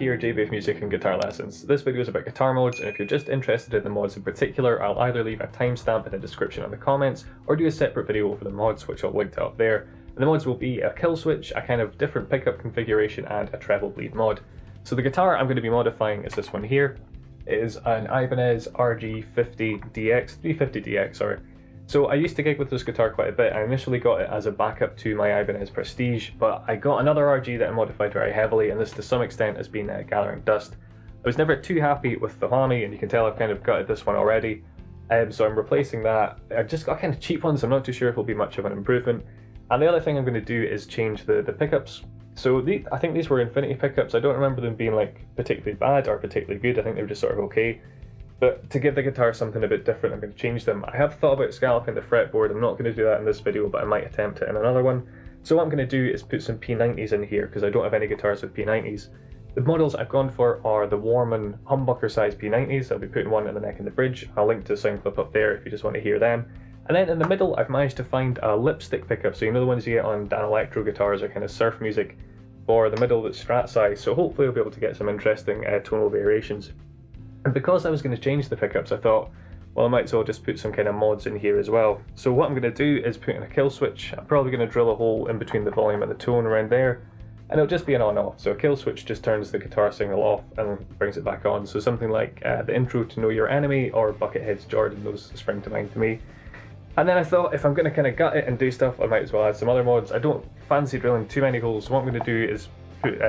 here, JBF Music and Guitar Lessons. This video is about guitar mods, and if you're just interested in the mods in particular, I'll either leave a timestamp in the description in the comments, or do a separate video for the mods, which I'll link to up there. And the mods will be a kill switch, a kind of different pickup configuration, and a treble bleed mod. So the guitar I'm going to be modifying is this one here. It is an Ibanez RG50DX, 350DX, sorry. So I used to gig with this guitar quite a bit. I initially got it as a backup to my Ibanez Prestige, but I got another RG that I modified very heavily, and this to some extent has been gathering dust. I was never too happy with the Lamy, and you can tell I've kind of gutted this one already. So I'm replacing that. I've just got kind of cheap ones, I'm not too sure if it'll be much of an improvement. And the other thing I'm going to do is change the pickups. So I think these were Infinity pickups. I don't remember them being like particularly bad or particularly good. I think they were just sort of okay. But to give the guitar something a bit different, I'm going to change them. I have thought about scalloping the fretboard. I'm not going to do that in this video, but I might attempt it in another one. So what I'm going to do is put some P90s in here, because I don't have any guitars with P90s. The models I've gone for are the Warman humbucker size P90s. I'll be putting one in the neck and the bridge. I'll link to the sound clip up there if you just want to hear them. And then in the middle, I've managed to find a lipstick pickup. So you know the ones you get on Dan Electro guitars or kind of surf music for the middle that's strat size. So hopefully I'll be able to get some interesting tonal variations. And because I was going to change the pickups, I thought, well, I might as well just put some kind of mods in here as well. So what I'm going to do is put in a kill switch. I'm probably going to drill a hole in between the volume and the tone around there, and it'll just be an on-off. So a kill switch just turns the guitar signal off and brings it back on. So something like the intro to Know Your Enemy or Buckethead's Jordan, those spring to mind to me. And then I thought, if I'm going to kind of gut it and do stuff, I might as well add some other mods. I don't fancy drilling too many holes, so what I'm going to do is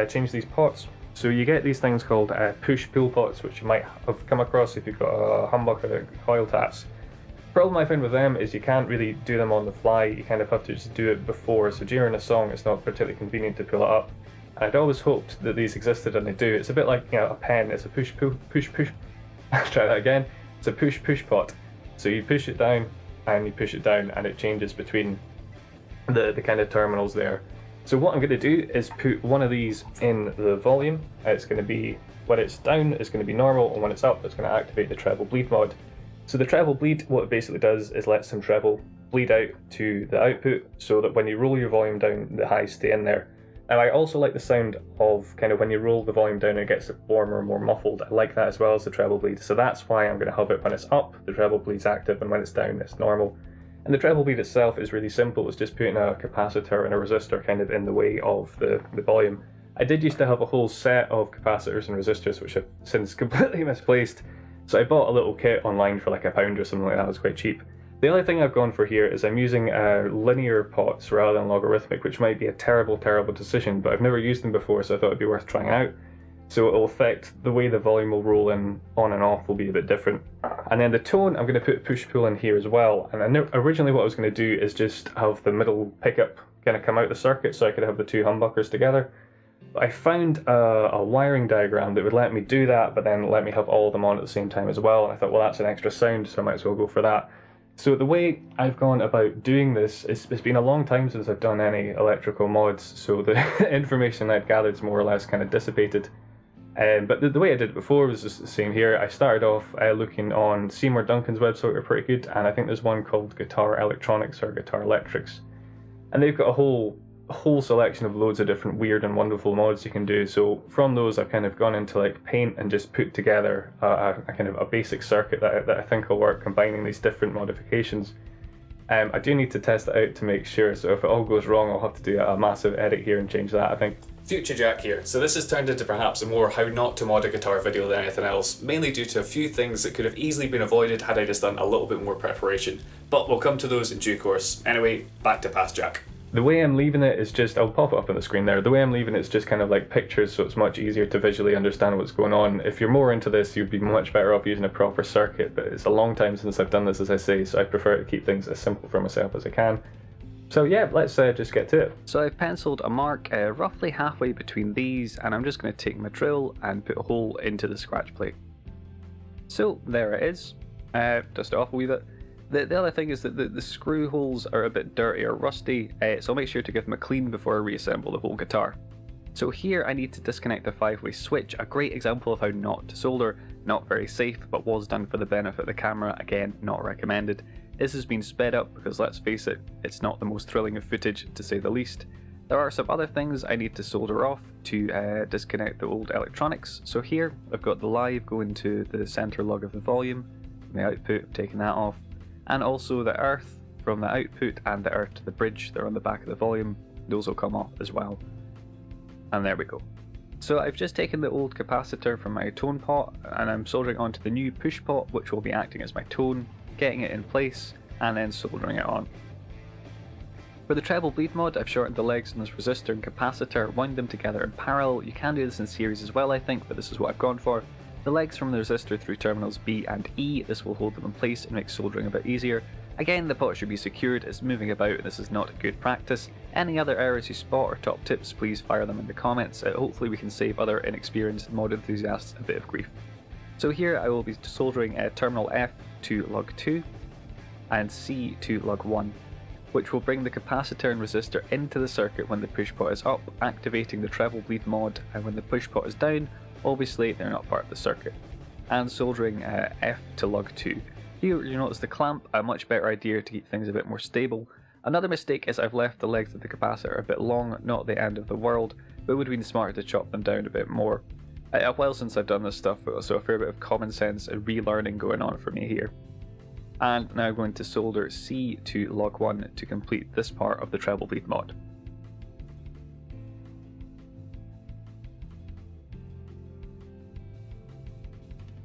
change these pots. So you get these things called push-pull pots, which you might have come across if you've got a humbucker coil taps. The problem I found with them is you can't really do them on the fly, you kind of have to just do it before, so during a song it's not particularly convenient to pull it up. And I'd always hoped that these existed, and they do. It's a bit like, you know, a pen, it's a push-pull, push-push, try that again, it's a push-push pot. So you push it down, and you push it down, and it changes between the kind of terminals there. So what I'm going to do is put one of these in the volume. It's going to be, when it's down, it's going to be normal, and when it's up, it's going to activate the treble bleed mod. So the treble bleed, what it basically does is let some treble bleed out to the output, so that when you roll your volume down, the highs stay in there. And I also like the sound of kind of when you roll the volume down, it gets warmer and more muffled. I like that as well as the treble bleed. So that's why I'm going to have it when it's up, the treble bleed's active, and when it's down, it's normal. And the treble bleed itself is really simple. It's just putting a capacitor and a resistor kind of in the way of the volume. I did used to have a whole set of capacitors and resistors, which I've since completely misplaced. So I bought a little kit online for like £1 or something like that. It was quite cheap. The other thing I've gone for here is I'm using linear pots rather than logarithmic, which might be a terrible, terrible decision, but I've never used them before, so I thought it'd be worth trying out. So it'll affect the way the volume will roll in on and off will be a bit different. And then the tone, I'm going to put push-pull in here as well. And I know originally what I was going to do is just have the middle pickup kind of come out the circuit so I could have the two humbuckers together. But I found a wiring diagram that would let me do that, but then let me have all of them on at the same time as well. And I thought, well, that's an extra sound, so I might as well go for that. So the way I've gone about doing this, it's been a long time since I've done any electrical mods, so the information I've gathered is more or less kind of dissipated. But the way I did it before was just the same here. I started off looking on Seymour Duncan's website, they're pretty good, and I think there's one called Guitar Electronics or Guitar Electrics. And they've got a whole selection of loads of different weird and wonderful mods you can do. So from those I've kind of gone into like Paint and just put together a kind of a basic circuit that I think will work, combining these different modifications. I do need to test it out to make sure, so if it all goes wrong I'll have to do a massive edit here and change that, I think. Future Jack here. So this has turned into perhaps a more how not to mod a guitar video than anything else, mainly due to a few things that could have easily been avoided had I just done a little bit more preparation. But we'll come to those in due course. Anyway, back to Past Jack. The way I'm leaving it is just, I'll pop it up on the screen there, the way I'm leaving it is just kind of like pictures, so it's much easier to visually understand what's going on. If you're more into this, you'd be much better off using a proper circuit, but it's a long time since I've done this, as I say, so I prefer to keep things as simple for myself as I can. So yeah, let's just get to it. So I've penciled a mark roughly halfway between these, and I'm just going to take my drill and put a hole into the scratch plate. So there it is. Dust it off a wee bit. The other thing is that the screw holes are a bit dirty or rusty, so I'll make sure to give them a clean before I reassemble the whole guitar. So here I need to disconnect the 5-way switch, a great example of how not to solder, not very safe, but was done for the benefit of the camera, again not recommended. This has been sped up because let's face it, it's not the most thrilling of footage to say the least. There are some other things I need to solder off to disconnect the old electronics. So here I've got the live going to the center lug of the volume, the output, I'm taking that off, and also the earth from the output and the earth to the bridge, they're on the back of the volume, those will come off as well. And there we go. So I've just taken the old capacitor from my tone pot and I'm soldering onto the new push pot, which will be acting as my tone, getting it in place and then soldering it on. For the Treble Bleed mod, I've shortened the legs on this resistor and capacitor, wound them together in parallel. You can do this in series as well, I think, but this is what I've gone for. The legs from the resistor through terminals B and E, this will hold them in place and make soldering a bit easier. Again, the pot should be secured, it's moving about and this is not a good practice. Any other errors you spot or top tips, please fire them in the comments. Hopefully we can save other inexperienced mod enthusiasts a bit of grief. So here I will be soldering terminal F to lug 2 and C to lug 1. Which will bring the capacitor and resistor into the circuit when the push pot is up, activating the Treble Bleed mod, and when the push pot is down, obviously they're not part of the circuit. And soldering F to lug 2. Here you notice the clamp, a much better idea to keep things a bit more stable. Another mistake is I've left the legs of the capacitor a bit long, not the end of the world, but it would have been smarter to chop them down a bit more. A while since I've done this stuff, so a fair bit of common sense and relearning going on for me here. And now I'm going to solder C to lug 1 to complete this part of the Treble Bleed mod.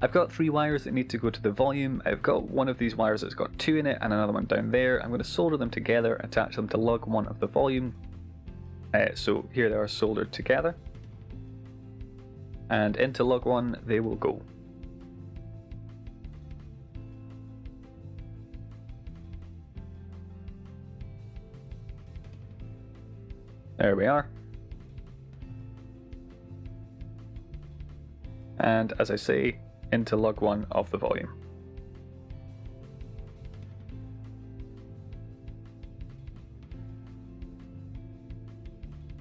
I've got 3 wires that need to go to the volume. I've got one of these wires that's got 2 in it and another one down there. I'm going to solder them together, attach them to lug 1 of the volume. So here they are soldered together. And into lug 1 they will go. There we are. And as I say, into lug 1 of the volume.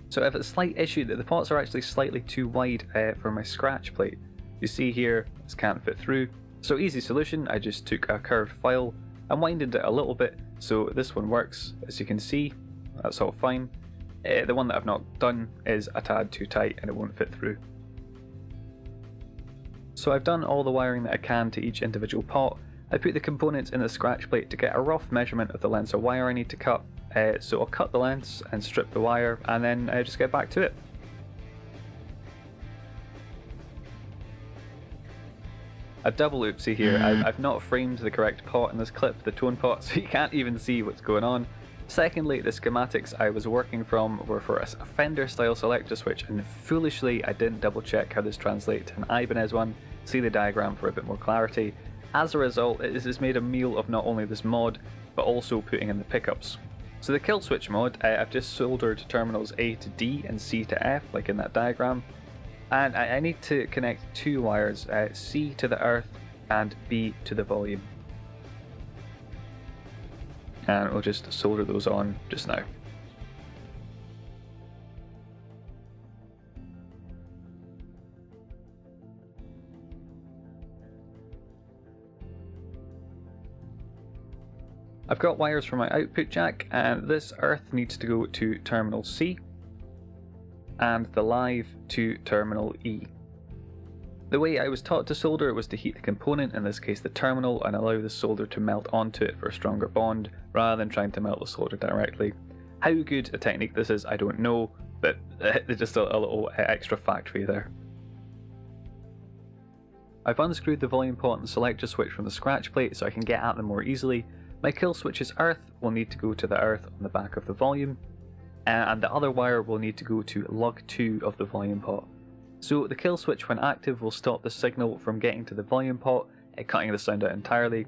So I have a slight issue that the pots are actually slightly too wide for my scratch plate. You see here, this can't fit through. So easy solution, I just took a curved file and winded it a little bit so this one works. As you can see, that's all fine. The one that I've not done is a tad too tight and it won't fit through. So I've done all the wiring that I can to each individual pot. I put the components in the scratch plate to get a rough measurement of the lengths of wire I need to cut. So I'll cut the lengths and strip the wire and then just get back to it. A double oopsie here, I've not framed the correct pot in this clip, the tone pot, so you can't even see what's going on. Secondly, the schematics I was working from were for a Fender style selector switch and foolishly I didn't double check how this translates to an Ibanez one. See the diagram for a bit more clarity. As a result, it has made a meal of not only this mod, but also putting in the pickups. So the kill switch mod, I've just soldered terminals A to D and C to F, like in that diagram. And I need to connect 2 wires, C to the earth and B to the volume. And we'll just solder those on just now. I've got wires for my output jack, and this earth needs to go to terminal C, and the live to terminal E. The way I was taught to solder was to heat the component, in this case the terminal, and allow the solder to melt onto it for a stronger bond, rather than trying to melt the solder directly. How good a technique this is, I don't know, but just a little extra fact for you there. I've unscrewed the volume pot and selector switch from the scratch plate so I can get at them more easily. My kill switch's earth will need to go to the earth on the back of the volume, and the other wire will need to go to lug 2 of the volume pot. So the kill switch when active will stop the signal from getting to the volume pot, cutting the sound out entirely.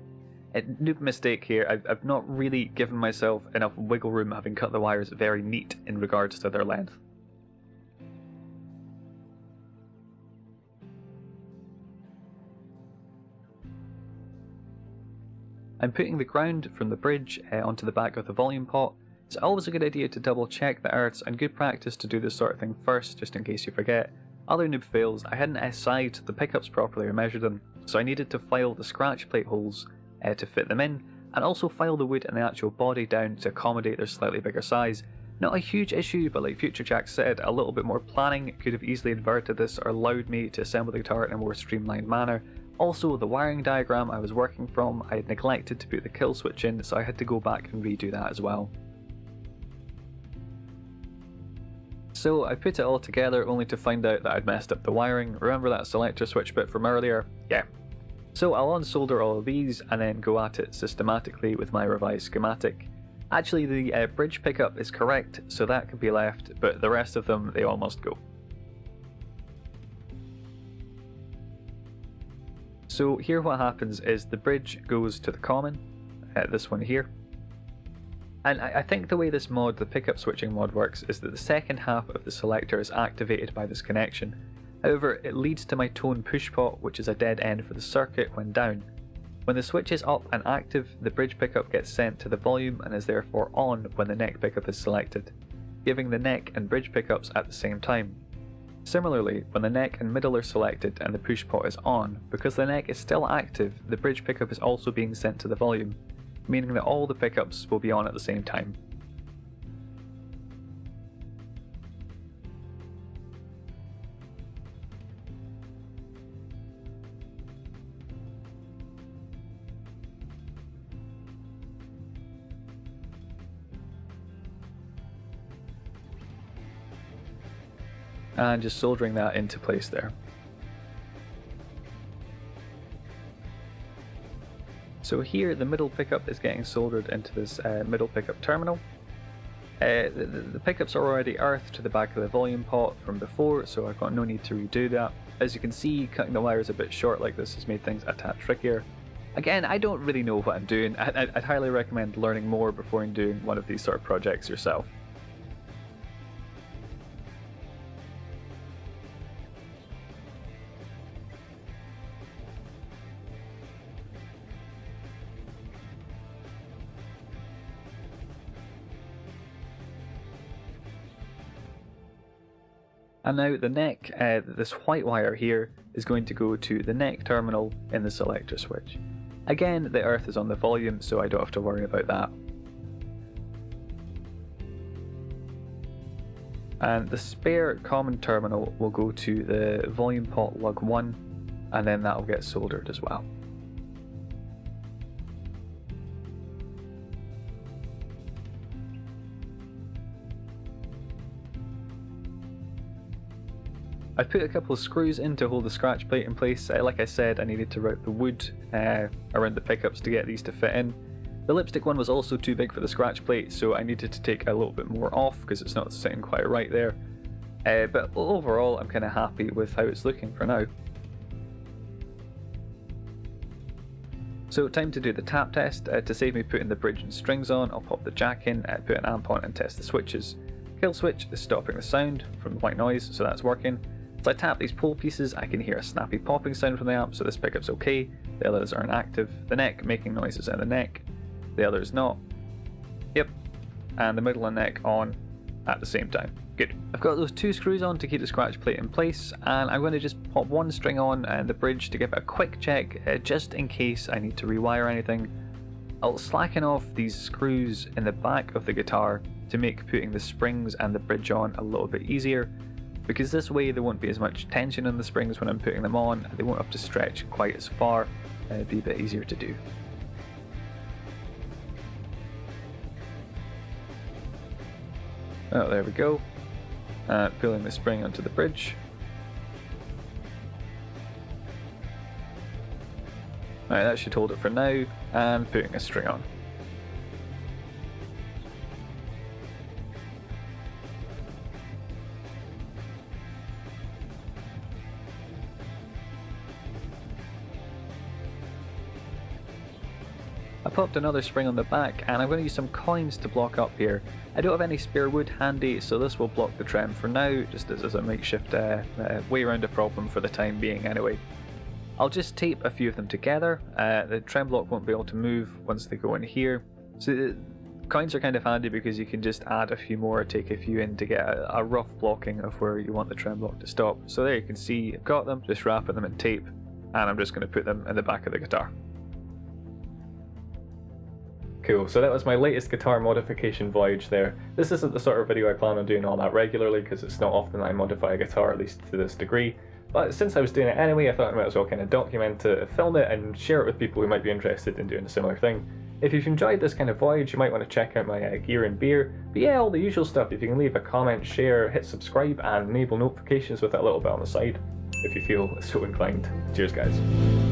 Noob mistake here, I've not really given myself enough wiggle room having cut the wires very neat in regards to their length. I'm putting the ground from the bridge onto the back of the volume pot. It's always a good idea to double check the earths and good practice to do this sort of thing first, just in case you forget. Other noob fails, I hadn't S-sized the pickups properly or measured them, so I needed to file the scratch plate holes to fit them in, and also file the wood and the actual body down to accommodate their slightly bigger size. Not a huge issue, but like Future Jack said, a little bit more planning could have easily inverted this or allowed me to assemble the guitar in a more streamlined manner. Also, the wiring diagram I was working from, I had neglected to put the kill switch in, so I had to go back and redo that as well. So I put it all together only to find out that I'd messed up the wiring. Remember that selector switch bit from earlier? Yeah. So I'll unsolder all of these and then go at it systematically with my revised schematic. Actually, the bridge pickup is correct, so that can be left, but the rest of them, they all must go. So here what happens is the bridge goes to the common, this one here. And I think the way this mod, the pickup switching mod, works is that the second half of the selector is activated by this connection. However, it leads to my tone push pot, which is a dead end for the circuit when down. When the switch is up and active, the bridge pickup gets sent to the volume and is therefore on when the neck pickup is selected, giving the neck and bridge pickups at the same time. Similarly, when the neck and middle are selected and the push pot is on, because the neck is still active, the bridge pickup is also being sent to the volume, meaning that all the pickups will be on at the same time. And just soldering that into place there. So here the middle pickup is getting soldered into this middle pickup terminal. The pickups are already earthed to the back of the volume pot from before, so I've got no need to redo that. As you can see, cutting the wires a bit short like this has made things a tad trickier. Again, I don't really know what I'm doing. I'd highly recommend learning more before doing one of these sort of projects yourself. And now the neck, this white wire here, is going to go to the neck terminal in the selector switch. Again, the earth is on the volume, so I don't have to worry about that. And the spare common terminal will go to the volume pot lug 1, and then that will get soldered as well. I put a couple of screws in to hold the scratch plate in place. Like I said, I needed to route the wood around the pickups to get these to fit in. The lipstick one was also too big for the scratch plate, so I needed to take a little bit more off because it's not sitting quite right there. But overall, I'm kind of happy with how it's looking for now. So time to do the tap test. To save me putting the bridge and strings on, I'll pop the jack in, put an amp on and test the switches. Kill switch is stopping the sound from the white noise, so that's working. As I tap these pole pieces, I can hear a snappy popping sound from the amp, so this pickup's okay. The others are inactive. The neck making noises in the neck. The others not. Yep. And the middle and neck on at the same time. Good. I've got those two screws on to keep the scratch plate in place, and I'm going to just pop one string on and the bridge to give it a quick check, just in case I need to rewire anything. I'll slacken off these screws in the back of the guitar to make putting the springs and the bridge on a little bit easier, because this way there won't be as much tension in the springs when I'm putting them on, and they won't have to stretch quite as far. It'd be a bit easier to do. Oh, there we go. Pulling the spring onto the bridge. Alright, that should hold it for now, and putting a string on. I popped another spring on the back, and I'm going to use some coins to block up here. I don't have any spare wood handy, so this will block the trem for now, just as a makeshift way around a problem for the time being anyway. I'll just tape a few of them together. The trem block won't be able to move once they go in here. So coins are kind of handy because you can just add a few more, take a few in to get a rough blocking of where you want the trem block to stop. So there you can see I've got them, just wrapping them in tape, and I'm just going to put them in the back of the guitar. Cool, so that was my latest guitar modification voyage there. This isn't the sort of video I plan on doing all that regularly because it's not often I modify a guitar, at least to this degree. But since I was doing it anyway, I thought I might as well kind of document it, film it, and share it with people who might be interested in doing a similar thing. If you've enjoyed this kind of voyage, you might want to check out my gear and beer. But yeah, all the usual stuff. If you can leave a comment, share, hit subscribe, and enable notifications with that little bit on the side, if you feel so inclined. Cheers, guys.